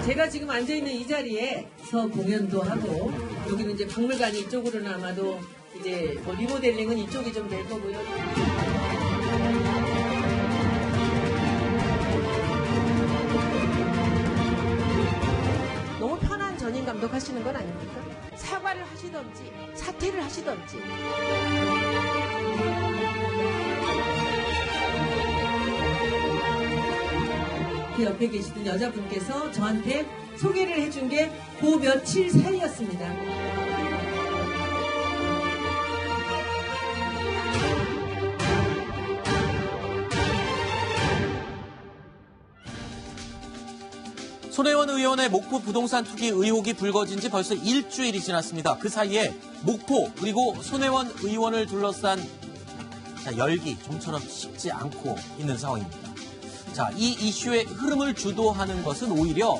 제가 지금 앉아있는 이 자리에서 공연도 하고, 여기는 이제 박물관이 이쪽으로는 아마도 이제 뭐 리모델링은 이쪽이 좀 될 거고요. 너무 편한 전임 감독 하시는 건 아닙니까? 사과를 하시던지 사퇴를 하시던지. 그 옆에 계시던 여자분께서 저한테 소개를 해준 게 그 며칠 사이였습니다. 손혜원 의원의 목포 부동산 투기 의혹이 불거진 지 벌써 일주일이 지났습니다. 그 사이에 목포 그리고 손혜원 의원을 둘러싼 열기 좀처럼 식지 않고 있는 상황입니다. 자, 이 이슈의 흐름을 주도하는 것은 오히려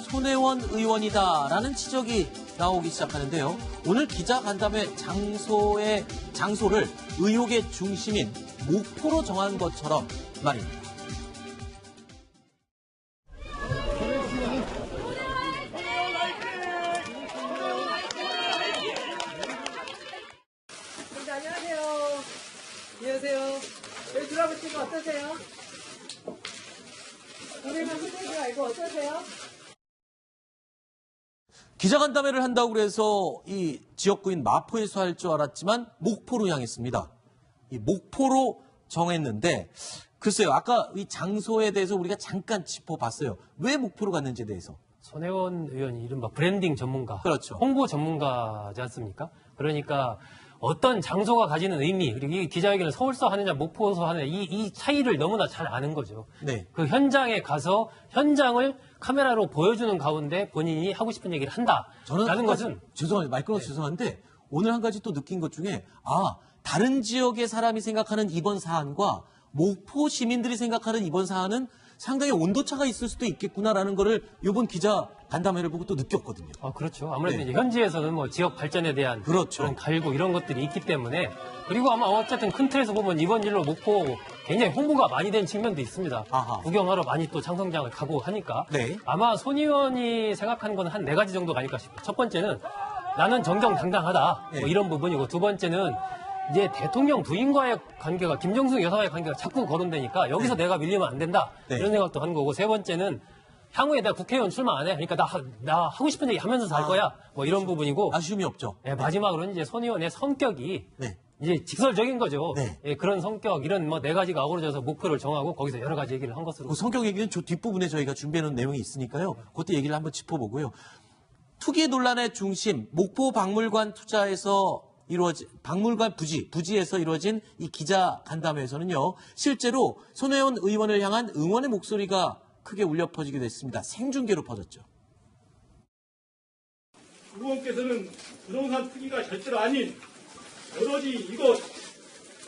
손혜원 의원이다라는 지적이 나오기 시작하는데요. 오늘 기자간담회 장소를 의혹의 중심인 목포로 정한 것처럼 말입니다. 안녕하세요. 여기 들어보시고 어떠세요? 오늘만 흔들지 말고 어떠세요? 기자간담회를 한다고 그래서 이 지역구인 마포에서 할 줄 알았지만 목포로 향했습니다. 이 목포로 정했는데 글쎄요. 아까 이 장소에 대해서 우리가 잠깐 짚어봤어요. 왜 목포로 갔는지에 대해서. 손혜원 의원이 이른바 브랜딩 전문가, 그렇죠. 홍보 전문가지 않습니까? 그러니까 어떤 장소가 가지는 의미, 그리고 이 기자회견을 서울서 하느냐 목포에서 하느냐 이 차이를 너무나 잘 아는 거죠. 네. 그 현장에 가서 현장을 카메라로 보여주는 가운데 본인이 하고 싶은 얘기를 한다라는 것은 죄송합니다. 말 끊어서 죄송한데 오늘 한 가지 또 느낀 것 중에 다른 지역의 사람이 생각하는 이번 사안과 목포 시민들이 생각하는 이번 사안은 상당히 온도차가 있을 수도 있겠구나라는 거를 이번 기자 간담회를 보고 또 느꼈거든요. 그렇죠. 아무래도 네. 이제 현지에서는 뭐 지역 발전에 대한 그렇죠. 그런 갈구 이런 것들이 있기 때문에 그리고 아마 어쨌든 큰 틀에서 보면 이번 일로 목포 굉장히 홍보가 많이 된 측면도 있습니다. 아하. 구경하러 많이 또 장성장을 가고 하니까 네. 아마 손 의원이 생각하는 건 한 4가지 정도가 아닐까 싶어요. 첫 번째는 나는 정정당당하다. 네. 뭐 이런 부분이고 두 번째는 이제 대통령 부인과의 관계가 김정숙 여사와의 관계가 자꾸 거론되니까 여기서 내가 밀리면 안 된다. 네. 이런 생각도 하는 거고 세 번째는 향후에 내가 국회의원 출마 안 해. 그러니까 나 하고 싶은 얘기 하면서 살 거야. 뭐 이런 부분이고. 아쉬움이 없죠. 네, 마지막으로는 이제 손 의원의 성격이 네. 이제 직설적인 거죠. 네. 예, 그런 성격, 이런 뭐 4가지가 어우러져서 목표를 정하고 거기서 여러 가지 얘기를 한 것으로. 그 성격 얘기는 저 뒷부분에 저희가 준비해놓은 내용이 있으니까요. 그것도 얘기를 한번 짚어보고요. 투기 논란의 중심, 목포 박물관 투자에서 박물관 부지에서 이루어진 이 기자 간담회에서는요. 실제로 손혜원 의원을 향한 응원의 목소리가 크게 울려 퍼지기도 했습니다. 생중계로 퍼졌죠. 의원께서는 부동산 투기가 절대로 아닌 오로지 이곳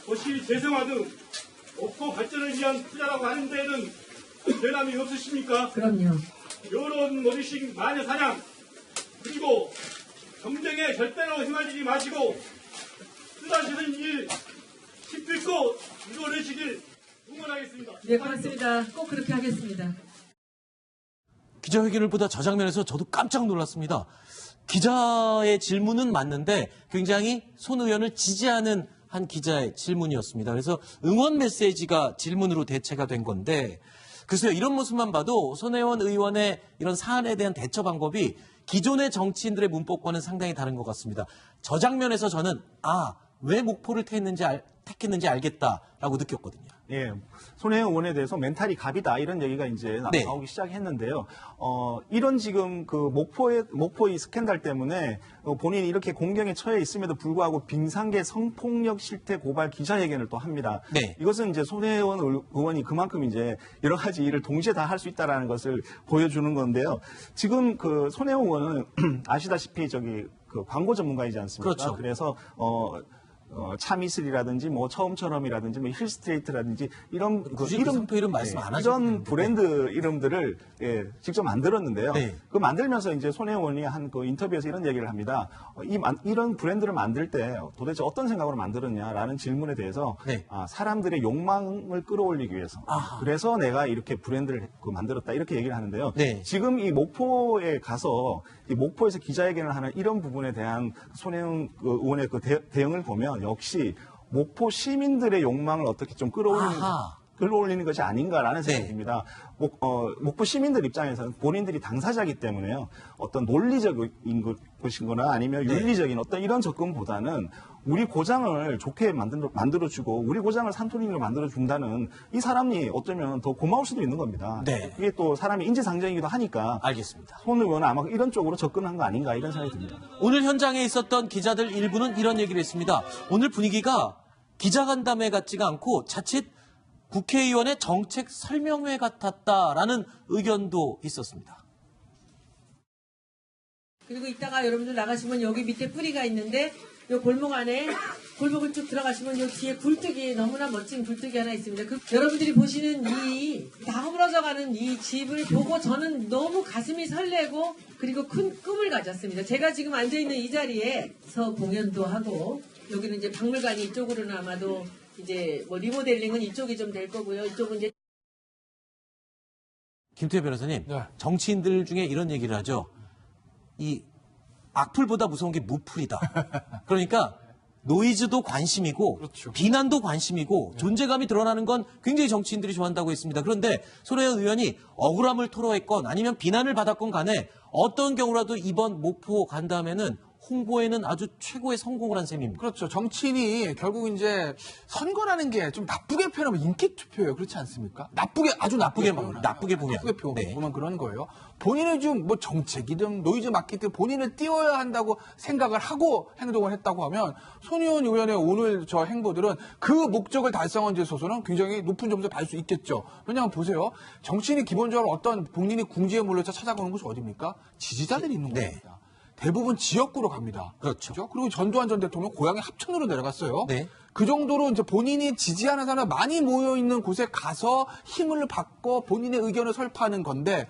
도시 재생화 등 목포 발전을 위한 투자라고 하는 데에는 변함이 없으십니까? 그럼요. 여론 머리식 마녀 사냥 그리고 경쟁에 절대로 휘말리지 마시고 뜻하시는 일 기필코 이뤄내시길 응원하겠습니다. 네, 고맙습니다. 꼭 그렇게 하겠습니다. 기자회견을 보다 저 장면에서 저도 깜짝 놀랐습니다. 기자의 질문은 맞는데 굉장히 손 의원을 지지하는 한 기자의 질문이었습니다. 그래서 응원 메시지가 질문으로 대체가 된 건데 글쎄요. 이런 모습만 봐도 손혜원 의원의 이런 사안에 대한 대처 방법이 기존의 정치인들의 문법과는 상당히 다른 것 같습니다. 저 장면에서 저는 왜 목포를 택했는지 알겠다라고 느꼈거든요. 예, 손혜원 의원에 대해서 멘탈이 갑이다 이런 얘기가 이제 네. 나오기 시작했는데요. 이런 지금 그 목포의 스캔들 때문에 본인이 이렇게 공경에 처해 있음에도 불구하고 빙상계 성폭력 실태 고발 기자회견을 또 합니다. 네. 이것은 이제 손혜원 의원이 그만큼 이제 여러 가지 일을 동시에 다 할 수 있다라는 것을 보여주는 건데요. 지금 그 손혜원 의원은 아시다시피 그 광고 전문가이지 않습니까? 그렇죠. 그래서 참이슬이라든지 뭐 처음처럼이라든지 뭐 힐스트레이트라든지 이런 굳이 그 상표 이름 말씀 안 하셔도 이런 되는데. 브랜드 이름들을 직접 만들었는데요. 네. 그 만들면서 이제 손혜원이 한 그 인터뷰에서 이런 얘기를 합니다. 이런 브랜드를 만들 때 도대체 어떤 생각으로 만들었냐라는 질문에 대해서 네. 사람들의 욕망을 끌어올리기 위해서 아하. 그래서 내가 이렇게 브랜드를 만들었다 이렇게 얘기를 하는데요. 네. 지금 이 목포에 가서 이 목포에서 기자회견을 하는 이런 부분에 대한 손혜원 의원의 그 대응을 보면 역시 목포 시민들의 욕망을 어떻게 좀 끌어올리는 것이 아닌가라는 생각이 네. 듭니다. 목포 시민들 입장에서는 본인들이 당사자이기 때문에요. 어떤 논리적인 것이거나 아니면 네. 윤리적인 어떤 이런 접근보다는 우리 고장을 좋게 만들어주고 우리 고장을 산토리니로 만들어준다는 이 사람이 어쩌면 더 고마울 수도 있는 겁니다. 네. 그게 또 사람이 인지상정이기도 하니까 알겠습니다. 손 의원은 아마 이런 쪽으로 접근한 거 아닌가 이런 생각이 듭니다. 오늘 현장에 있었던 기자들 일부는 이런 얘기를 했습니다. 오늘 분위기가 기자간담회 같지가 않고 자칫 국회의원의 정책 설명회 같았다라는 의견도 있었습니다. 그리고 이따가 여러분들 나가시면 여기 밑에 뿌리가 있는데 요 골목 안에 골목을 쭉 들어가시면 요 뒤에 굴뚝이 너무나 멋진 굴뚝이 하나 있습니다. 여러분들이 보시는 이 다 허물어져가는 이 집을 보고 저는 너무 가슴이 설레고 그리고 큰 꿈을 가졌습니다. 제가 지금 앉아있는 이 자리에서 공연도 하고 여기는 이제 박물관이 이쪽으로는 아마도 이제 뭐 리모델링은 이쪽이 좀 될 거고요. 이쪽은 이제 김태회 변호사님, 네. 정치인들 중에 이런 얘기를 하죠. 이 악플보다 무서운 게 무플이다. 그러니까 노이즈도 관심이고 그렇죠. 비난도 관심이고 존재감이 드러나는 건 굉장히 정치인들이 좋아한다고 했습니다. 그런데 손혜원 의원이 억울함을 토로했건 아니면 비난을 받았건 간에 어떤 경우라도 이번 목포 간담회는 홍보에는 아주 최고의 성공을 한 셈입니다. 그렇죠. 정치인이 결국 이제 선거라는 게 좀 나쁘게 표현하면 인기 투표예요. 그렇지 않습니까? 아주 나쁘게 보면. 나쁘게 보면. 네. 보면 그런 거예요. 본인의 좀 뭐 정책이든 노이즈 마케팅 본인을 띄워야 한다고 생각을 하고 행동을 했다고 하면 손혜원 의원의 오늘 저 행보들은 그 목적을 달성한 데 있어서는 굉장히 높은 점수를 받을 수 있겠죠. 왜냐하면 보세요. 정치인이 기본적으로 어떤 본인이 궁지에 몰려서 찾아가는 곳이 어디입니까? 지지자들이 있는 네. 겁니다. 대부분 지역구로 갑니다. 그렇죠. 그리고 전두환 전 대통령 고향이 합천으로 내려갔어요. 네. 그 정도로 이제 본인이 지지하는 사람 많이 모여 있는 곳에 가서 힘을 받고 본인의 의견을 설파하는 건데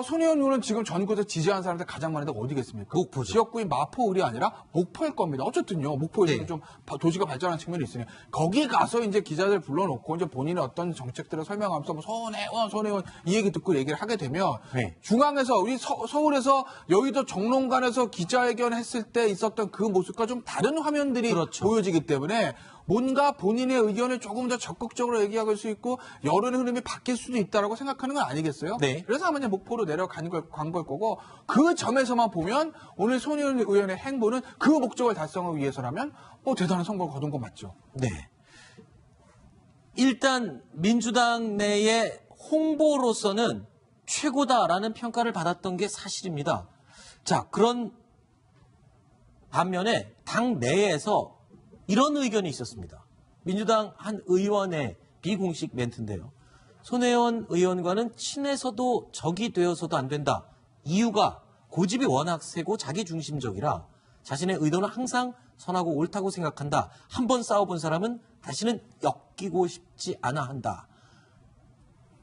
손혜원 의원은 지금 전국에서 지지하는 사람들 가장 많은 데가 어디겠습니까? 목포죠. 지역구인 마포을이 아니라 목포일 겁니다. 어쨌든요. 목포에 네. 좀 도시가 발전한 측면이 있으니 거기 가서 이제 기자들 불러놓고 이제 본인의 어떤 정책들을 설명하면서 뭐 손혜원 이 얘기 듣고 얘기를 하게 되면 네. 중앙에서 우리 서울에서 여의도 정론관에서 기자회견 했을 때 있었던 그 모습과 좀 다른 화면들이 그렇죠. 보여지기 때문에 뭔가 본인의 의견을 조금 더 적극적으로 얘기할 수 있고 여론의 흐름이 바뀔 수도 있다라고 생각하는 건 아니겠어요? 네. 그래서 아마 이제 목포로 내려간 걸 거고 그 점에서만 보면 오늘 손혜원 의원의 행보는 그 목적을 달성하기 위해서라면 대단한 성공을 거둔 건 맞죠. 네. 일단 민주당 내의 홍보로서는 최고다라는 평가를 받았던 게 사실입니다. 자, 그런 반면에 당 내에서 이런 의견이 있었습니다. 민주당 한 의원의 비공식 멘트인데요. 손혜원 의원과는 친해서도 적이 되어서도 안 된다. 이유가 고집이 워낙 세고 자기중심적이라 자신의 의도는 항상 선하고 옳다고 생각한다. 한 번 싸워본 사람은 다시는 엮이고 싶지 않아 한다.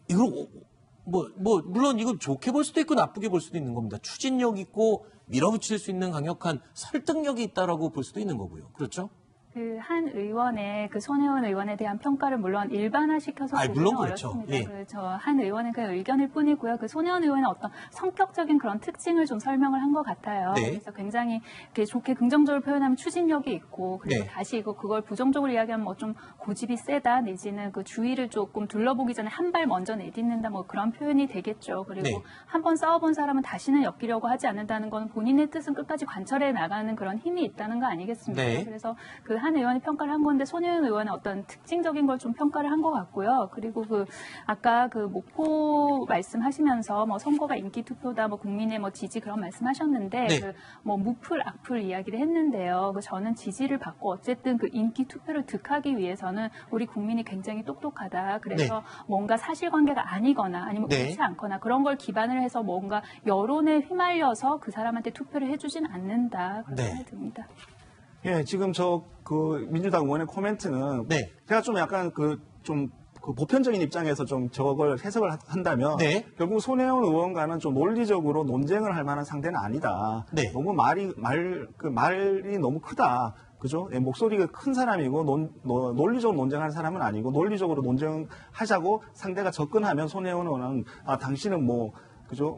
이걸 물론 이건 좋게 볼 수도 있고 나쁘게 볼 수도 있는 겁니다. 추진력 있고 밀어붙일 수 있는 강력한 설득력이 있다라고 볼 수도 있는 거고요. 그렇죠? 그 한 의원의 그 손혜원 의원에 대한 평가를 물론 일반화시켜서 보기는 물론 그렇죠. 어렵습니다. 예. 그 저 한 의원의 그 의견일 뿐이고요. 그 손혜원 의원의 어떤 성격적인 그런 특징을 좀 설명을 한 것 같아요. 네. 그래서 굉장히 이렇게 좋게 긍정적으로 표현하면 추진력이 있고 그리고 네. 다시 그걸 부정적으로 이야기하면 뭐 좀 고집이 세다 내지는 그 주위를 조금 둘러보기 전에 한 발 먼저 내딛는다 뭐 그런 표현이 되겠죠. 그리고 네. 한 번 싸워본 사람은 다시는 엮이려고 하지 않는다는 건 본인의 뜻은 끝까지 관철해 나가는 그런 힘이 있다는 거 아니겠습니까? 네. 그래서 그 한 의원이 평가를 한 건데 손혜원 의원의 어떤 특징적인 걸 좀 평가를 한 것 같고요. 그리고 그 아까 그 목포 말씀하시면서 뭐 선거가 인기 투표다, 뭐 국민의 뭐 지지 그런 말씀하셨는데 네. 그 뭐 무풀 악풀 이야기를 했는데요. 그 저는 지지를 받고 어쨌든 그 인기 투표를 득하기 위해서는 우리 국민이 굉장히 똑똑하다. 그래서 네. 뭔가 사실관계가 아니거나 아니면 네. 옳지 않거나 그런 걸 기반을 해서 뭔가 여론에 휘말려서 그 사람한테 투표를 해주진 않는다. 그런 네. 생각이 듭니다. 예, 지금 그 민주당 의원의 코멘트는 네. 제가 좀 약간 그 보편적인 입장에서 좀 저걸 해석을 한다면 네. 결국 손혜원 의원과는 좀 논리적으로 논쟁을 할 만한 상대는 아니다. 네. 너무 말이 너무 크다. 그죠? 예, 목소리가 큰 사람이고 논리적으로 논쟁하는 사람은 아니고 논리적으로 논쟁하자고 상대가 접근하면 손혜원 의원은 당신은 그죠?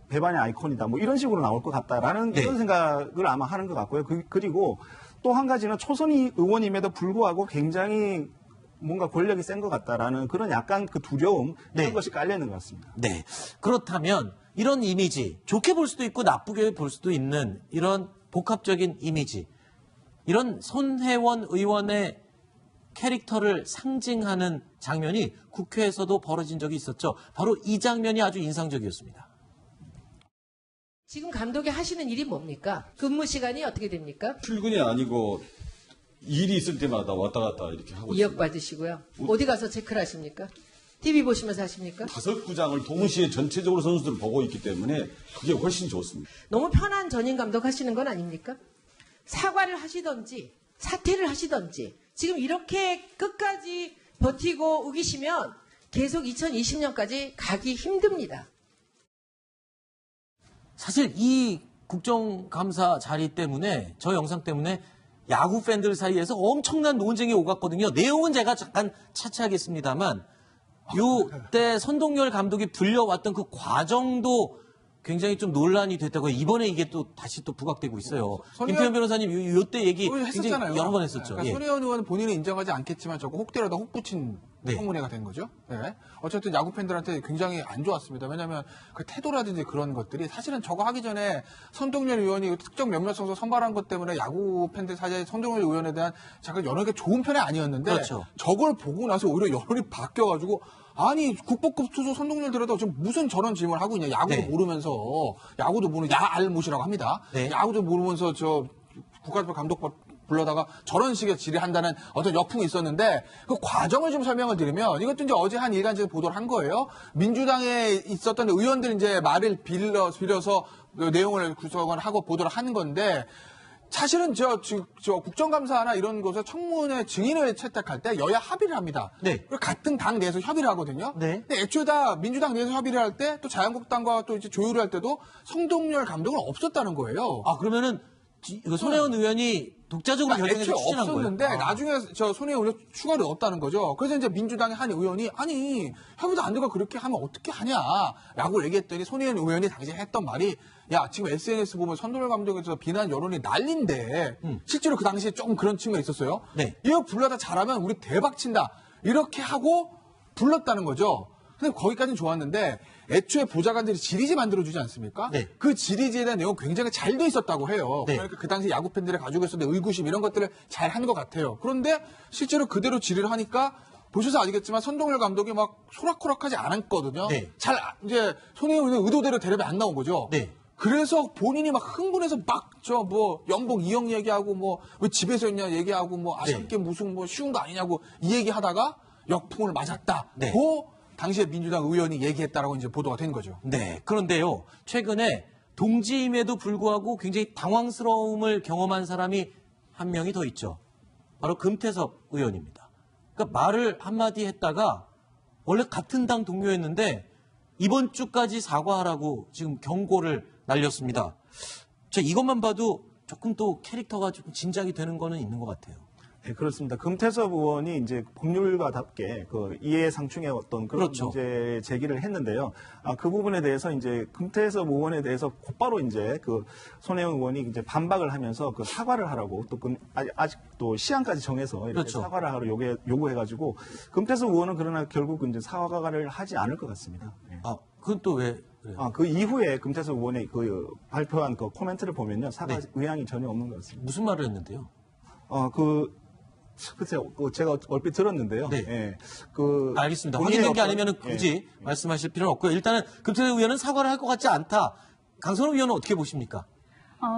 배반의 아이콘이다. 이런 식으로 나올 것 같다라는 네. 이런 생각을 아마 하는 것 같고요. 그리고 또 한 가지는 초선 의원임에도 불구하고 굉장히 뭔가 권력이 센 것 같다라는 그런 약간 그 두려움 이런 네. 것이 깔려 있는 것 같습니다. 네. 그렇다면 이런 이미지, 좋게 볼 수도 있고 나쁘게 볼 수도 있는 이런 복합적인 이미지, 이런 손혜원 의원의 캐릭터를 상징하는 장면이 국회에서도 벌어진 적이 있었죠. 바로 이 장면이 아주 인상적이었습니다. 지금 감독이 하시는 일이 뭡니까? 근무 시간이 어떻게 됩니까? 출근이 아니고 일이 있을 때마다 왔다 갔다 이렇게 하고 이억 있습니다. 받으시고요. 어디 가서 체크를 하십니까? TV 보시면서 하십니까? 5구장을 동시에 전체적으로 선수들을 보고 있기 때문에 그게 훨씬 좋습니다. 너무 편한 전임 감독 하시는 건 아닙니까? 사과를 하시던지 사퇴를 하시던지 지금 이렇게 끝까지 버티고 우기시면 계속 2020년까지 가기 힘듭니다. 사실 이 국정감사 자리 때문에, 저 영상 때문에 야구 팬들 사이에서 엄청난 논쟁이 오갔거든요. 내용은 제가 잠깐 차치하겠습니다만 요때 선동열 감독이 불려왔던 그 과정도 굉장히 좀 논란이 됐다고 해요. 이번에 이게 또 다시 또 부각되고 있어요. 김태현 변호사님 요때 얘기 굉장히 여러 번 했었죠. 그러니까 예. 손혜원 의원은 본인은 인정하지 않겠지만 저거 혹대로다 혹붙인 네. 청문회가 된 거죠. 네. 어쨌든 야구 팬들한테 굉장히 안 좋았습니다. 왜냐하면 그 태도라든지 그런 것들이 사실은 저거 하기 전에 선동열 의원이 특정 몇몇 선수 선발한 것 때문에 야구 팬들 사이에 선동열 의원에 대한 잠깐 여러 개 좋은 편이 아니었는데 그렇죠. 저걸 보고 나서 오히려 여론이 바뀌어가지고 아니 국보급 투수 선동열 들어도 지금 무슨 저런 질문을 하고 있냐. 야구도 네. 모르면서 야구도 모르는 야알못이라고 합니다. 네. 야구도 모르면서 저 국가대표 감독 불러다가 저런 식의 질의한다는 어떤 역풍이 있었는데 그 과정을 좀 설명을 드리면 이것도 이제 어제 한 일간지에서 보도를 한 거예요. 민주당에 있었던 의원들 이제 말을 빌려서 그 내용을 구성을 하고 보도를 하는 건데 사실은 저 국정감사나 이런 곳에 청문회 증인을 채택할 때 여야 합의를 합니다. 네. 그리고 같은 당 내에서 협의를 하거든요. 네. 근데 애초에 다 민주당 내에서 협의를 할 때 또 자유한국당과 또 이제 조율을 할 때도 성동열 감독은 없었다는 거예요. 그러면은 손혜원 의원이 독자적으로 결정해서 애초에 추진한 거예요. 없었는데 나중에 저 손혜원 의원 추가로 넣었다는 거죠. 그래서 이제 민주당의 한 의원이 아니 협의도 안 되고 그렇게 하면 어떻게 하냐라고 얘기했더니 손혜원 의원이 당시에 했던 말이 야 지금 SNS 보면 선동열 감독에서 비난 여론이 난리인데 실제로 그 당시에 조금 그런 측면이 있었어요. 네. 이거 불러다 잘하면 우리 대박 친다 이렇게 하고 불렀다는 거죠. 근데 거기까지는 좋았는데 애초에 보좌관들이 지리지 만들어주지 않습니까? 네. 그 지리지에 대한 내용 굉장히 잘 돼 있었다고 해요. 네. 그러니까 그 당시 야구 팬들이 가지고 있었던 의구심 이런 것들을 잘 한 것 같아요. 그런데 실제로 그대로 질의를 하니까 보셔서 아시겠지만 선동열 감독이 막 소락소락하지 않았거든요. 네. 잘 이제 손혜원 의도대로 대답이 안 나온 거죠. 네. 그래서 본인이 막 흥분해서 막 연봉 2억 얘기하고 왜 집에서 있냐 얘기하고 아시안게임 무슨 쉬운 거 아니냐고 이 얘기하다가 역풍을 맞았다. 네. 당시에 민주당 의원이 얘기했다라고 이제 보도가 된 거죠. 네. 그런데요, 최근에 동지임에도 불구하고 굉장히 당황스러움을 경험한 사람이 한 명이 더 있죠. 바로 금태섭 의원입니다. 그러니까 말을 한마디 했다가 원래 같은 당 동료였는데 이번 주까지 사과하라고 지금 경고를 날렸습니다. 이것만 봐도 조금 또 캐릭터가 좀 진작이 되는 거는 있는 것 같아요. 네, 그렇습니다. 금태섭 의원이 이제 법률가답게 그 이해상충의 어떤 그런 그렇죠. 문제 제기를 했는데요. 그 부분에 대해서 이제 금태섭 의원에 대해서 곧바로 이제 그 손혜원 의원이 이제 반박을 하면서 그 사과를 하라고 또 아직도 시한까지 정해서 이렇게 그렇죠. 사과를 하라고 요구해가지고 금태섭 의원은 그러나 결국 이제 사과를 하지 않을 것 같습니다. 네. 그건 또 왜 그래요? 그 이후에 금태섭 의원의 그 발표한 그 코멘트를 보면요. 사과 네. 의향이 전혀 없는 것 같습니다. 무슨 말을 했는데요? 글쎄요, 제가 얼핏 들었는데요. 네. 예, 알겠습니다. 본인의 확인된 게 어떤- 아니면 굳이 말씀하실 필요는 없고요. 일단은 금태섭 의원은 사과를 할 것 같지 않다. 강선호 의원은 어떻게 보십니까?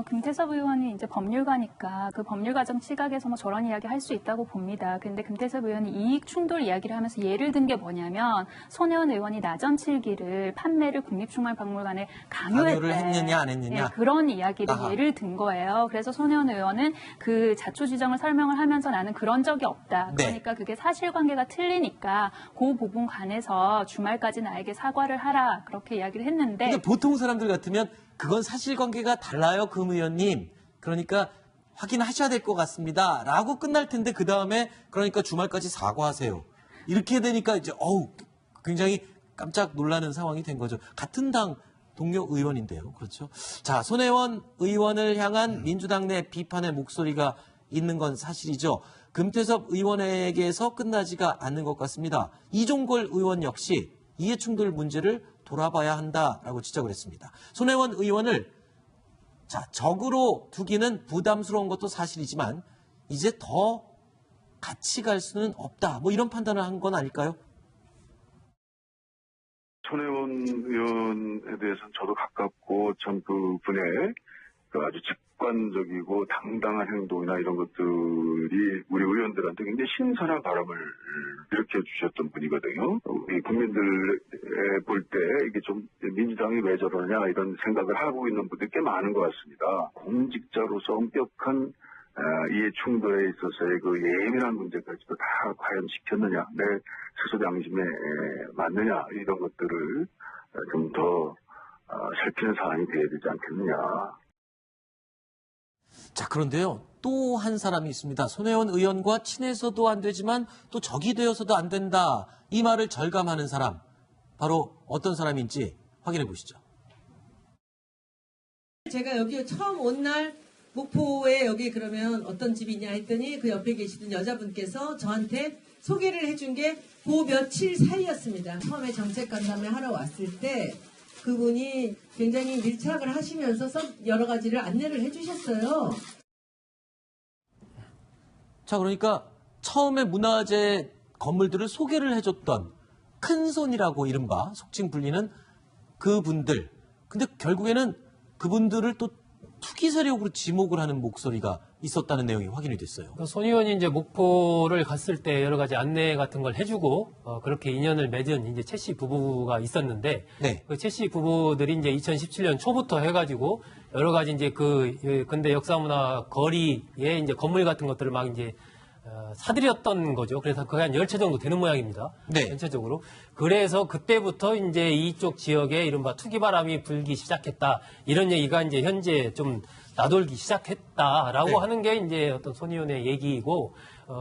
금태섭 의원이 이제 법률가니까 그 법률가정 시각에서 뭐 저런 이야기 할 수 있다고 봅니다. 근데 금태섭 의원이 이익 충돌 이야기를 하면서 예를 든 게 뭐냐면 손혜원 의원이 나전 7기를 판매를 국립중앙박물관에 강요를 했느냐 안 했느냐. 네, 그런 이야기를 아하. 예를 든 거예요. 그래서 손혜원 의원은 그 자초지정을 설명을 하면서 나는 그런 적이 없다. 네. 그러니까 그게 사실관계가 틀리니까 그 부분 관해서 주말까지 나에게 사과를 하라. 그렇게 이야기를 했는데 근데 보통 사람들 같으면 그건 사실관계가 달라요, 금 의원님. 그러니까 확인하셔야 될 것 같습니다. 라고 끝날 텐데 그 다음에 그러니까 주말까지 사과하세요. 이렇게 되니까 이제 굉장히 깜짝 놀라는 상황이 된 거죠. 같은 당 동료 의원인데요. 그렇죠. 자, 손혜원 의원을 향한 민주당 내 비판의 목소리가 있는 건 사실이죠. 금태섭 의원에게서 끝나지가 않는 것 같습니다. 이종걸 의원 역시 이해충돌 문제를 돌아봐야 한다라고 지적을 했습니다. 손혜원 의원을 적으로 두기는 부담스러운 것도 사실이지만 이제 더 같이 갈 수는 없다. 뭐 이런 판단을 한 건 아닐까요? 손혜원 의원에 대해서는 저도 가깝고 참 그분의 그 아주 직관적이고 당당한 행동이나 이런 것들이 우리 의원들한테 굉장히 신선한 바람을 일으켜 주셨던 분이거든요. 우리 국민들에 볼 때 이게 좀 민주당이 왜 저러냐 이런 생각을 하고 있는 분들이 꽤 많은 것 같습니다. 공직자로서 엄격한 이해 충돌에 있어서의 그 예민한 문제까지도 다 과연 지켰느냐, 내 스스로 양심에 맞느냐 이런 것들을 좀 더 살피는 사안이 돼야 되지 않겠느냐. 자, 그런데요. 또 한 사람이 있습니다. 손혜원 의원과 친해서도 안 되지만 또 적이 되어서도 안 된다. 이 말을 절감하는 사람. 바로 어떤 사람인지 확인해 보시죠. 제가 여기 처음 온 날 목포에 여기 그러면 어떤 집이 있냐 했더니 그 옆에 계시던 여자분께서 저한테 소개를 해준 게 그 며칠 사이였습니다. 처음에 정책 간담회 하러 왔을 때 그분이 굉장히 밀착을 하시면서 여러 가지를 안내를 해주셨어요. 자, 그러니까 처음에 문화재 건물들을 소개를 해줬던 큰손이라고 이른바 속칭 불리는 그분들. 근데 결국에는 그분들을 또 투기 세력으로 지목을 하는 목소리가 있었다는 내용이 확인이 됐어요. 손 의원이 이제 목포를 갔을 때 여러 가지 안내 같은 걸 해주고 그렇게 인연을 맺은 이제 최 씨 부부가 있었는데 네. 그 최 씨 부부들이 이제 2017년 초부터 해가지고 여러 가지 이제 그 근대 역사문화 거리에 이제 건물 같은 것들을 막 이제 사들였던 거죠. 그래서 거의 한 10채 정도 되는 모양입니다. 네. 전체적으로. 그래서 그때부터 이제 이쪽 지역에 이른바 투기바람이 불기 시작했다. 이런 얘기가 이제 현재 좀 나돌기 시작했다라고 네. 하는 게 이제 어떤 손 의원의 얘기이고,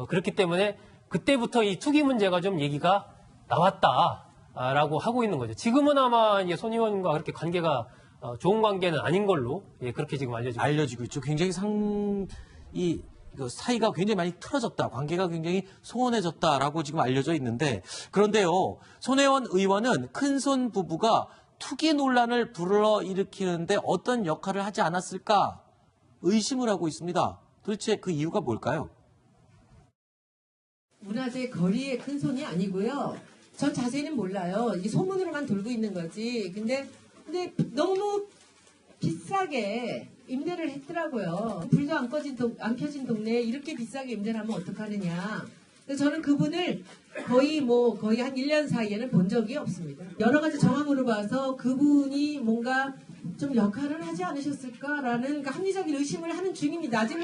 그렇기 때문에 그때부터 이 투기 문제가 좀 얘기가 나왔다라고 하고 있는 거죠. 지금은 아마 이제 손 의원과 그렇게 관계가 좋은 관계는 아닌 걸로 그렇게 지금 알려지고 있죠. 굉장히 사이가 굉장히 많이 틀어졌다. 관계가 굉장히 소원해졌다라고 지금 알려져 있는데 그런데요. 손혜원 의원은 큰손 부부가 투기 논란을 불러일으키는데 어떤 역할을 하지 않았을까 의심을 하고 있습니다. 도대체 그 이유가 뭘까요? 문화재 거리의 큰손이 아니고요. 전 자세히는 몰라요. 이게 소문으로만 돌고 있는 거지. 근데 너무 비싸게 임대를 했더라고요. 불도 안 켜진 동네에 이렇게 비싸게 임대를 하면 어떡하느냐. 그래서 저는 그분을 거의 한 1년 사이에는 본 적이 없습니다. 여러 가지 정황으로 봐서 그분이 뭔가 좀 역할을 하지 않으셨을까라는 합리적인 의심을 하는 중입니다. 아직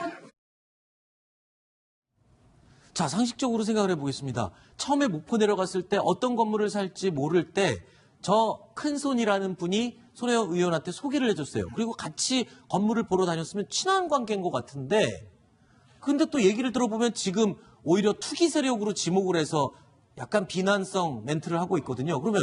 자, 상식적으로 생각을 해보겠습니다. 처음에 목포 내려갔을 때 어떤 건물을 살지 모를 때 저 큰손이라는 분이 손혜원 의원한테 소개를 해줬어요. 그리고 같이 건물을 보러 다녔으면 친한 관계인 것 같은데 근데 또 얘기를 들어보면 지금 오히려 투기 세력으로 지목을 해서 약간 비난성 멘트를 하고 있거든요. 그러면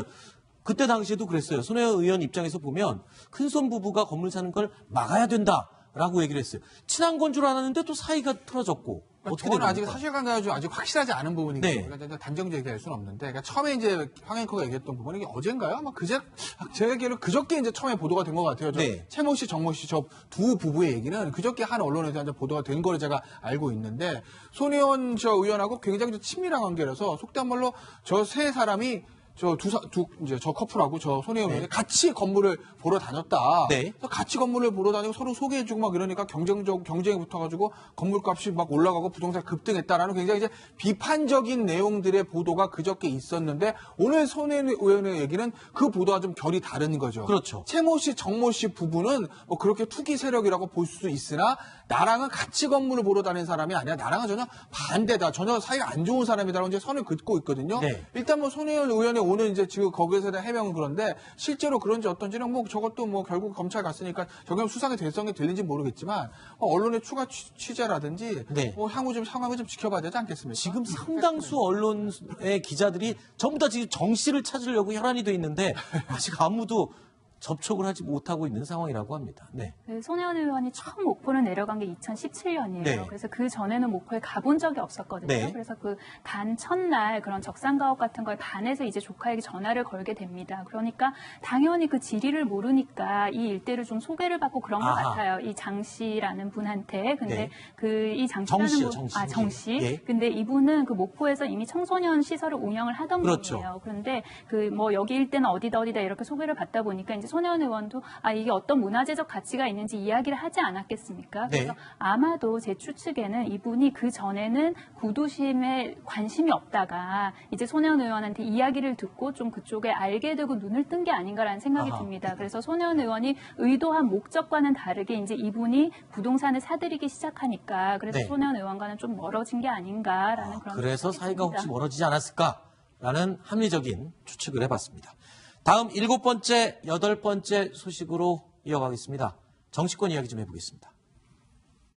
그때 당시에도 그랬어요. 손혜원 의원 입장에서 보면 큰손 부부가 건물 사는 걸 막아야 된다라고 얘기를 했어요. 친한 건 줄 알았는데 또 사이가 틀어졌고. 어떻게 저는 된 아직 겁니까? 사실관계가 아직 확실하지 않은 부분이기 네. 때문에 그러니까 단정지게 얘기할 수는 없는데 그러니까 처음에 이제 황 앵커가 얘기했던 부분이 이게 어젠가요? 아마 제 얘기로 그저께 이제 처음에 보도가 된 것 같아요. 네. 최모 씨, 정모 씨 저 두 부부의 얘기는 그저께 한 언론에서 이제 보도가 된 거를 제가 알고 있는데 손혜원 저 의원하고 굉장히 좀 친밀한 관계라서 속된 말로 저 세 사람이 이제 저 커플하고 저 손혜원 의원이 같이 건물을 보러 다녔다. 네. 그래서 같이 건물을 보러 다니고 서로 소개해주고 막 이러니까 경쟁이 붙어가지고 건물값이 막 올라가고 부동산 급등했다라는 굉장히 이제 비판적인 내용들의 보도가 그저께 있었는데 오늘 손혜원 의원의 얘기는 그 보도와 좀 결이 다른 거죠. 그렇죠. 최모 씨, 정모 씨 부부는 뭐 그렇게 투기 세력이라고 볼 수 있으나 나랑은 같이 건물을 보러 다니는 사람이 아니라 나랑은 전혀 반대다. 전혀 사이가 안 좋은 사람이다라고 이제 선을 긋고 있거든요. 네. 일단 뭐 손혜원 의원의 오늘 이제 지금 거기에서 대한 해명은 그런데 실제로 그런지 어떤지는 뭐 저것도 뭐 결국 검찰 갔으니까 저게 수상의 대성이 될는지 모르겠지만 언론의 추가 취재라든지 네. 뭐 향후 좀 상황을 좀 지켜봐야 되지 않겠습니까? 지금 상당수 언론의 기자들이 전부 다 지금 정 씨를 찾으려고 혈안이 돼 있는데 아직 아무도 접촉을 하지 못하고 있는 상황이라고 합니다. 네. 네, 손혜원 의원이 처음 목포를 내려간 게 2017년이에요. 네. 그래서 그 전에는 목포에 가본 적이 없었거든요. 네. 그래서 그 간 첫날 그런 적산가옥 같은 거에 반해서 이제 조카에게 전화를 걸게 됩니다. 그러니까 당연히 그 지리를 모르니까 이 일대를 좀 소개를 받고 그런 것 아하. 같아요. 이 장 씨라는 분한테. 근데 네. 그 이 장 정 씨라는 씨요, 분, 정 씨. 정 씨. 예. 근데 이분은 그 목포에서 이미 청소년 시설을 운영을 하던 그렇죠. 분이에요. 그런데 그 뭐 여기 일대는 어디다 이렇게 소개를 받다 보니까 이제 손혜원 의원도 이게 어떤 문화재적 가치가 있는지 이야기를 하지 않았겠습니까? 네. 그래서 아마도 제 추측에는 이분이 그 전에는 구도심에 관심이 없다가 이제 손혜원 의원한테 이야기를 듣고 좀 그쪽에 알게 되고 눈을 뜬 게 아닌가라는 생각이 아하. 듭니다. 그래서 손혜원 의원이 의도한 목적과는 다르게 이제 이분이 부동산을 사들이기 시작하니까 그래서 네. 손혜원 의원과는 좀 멀어진 게 아닌가라는 그런 그래서 생각이 사이가 듭니다. 혹시 멀어지지 않았을까라는 합리적인 추측을 해봤습니다. 다음 7번째, 8번째 소식으로 이어가겠습니다. 정치권 이야기 좀 해보겠습니다.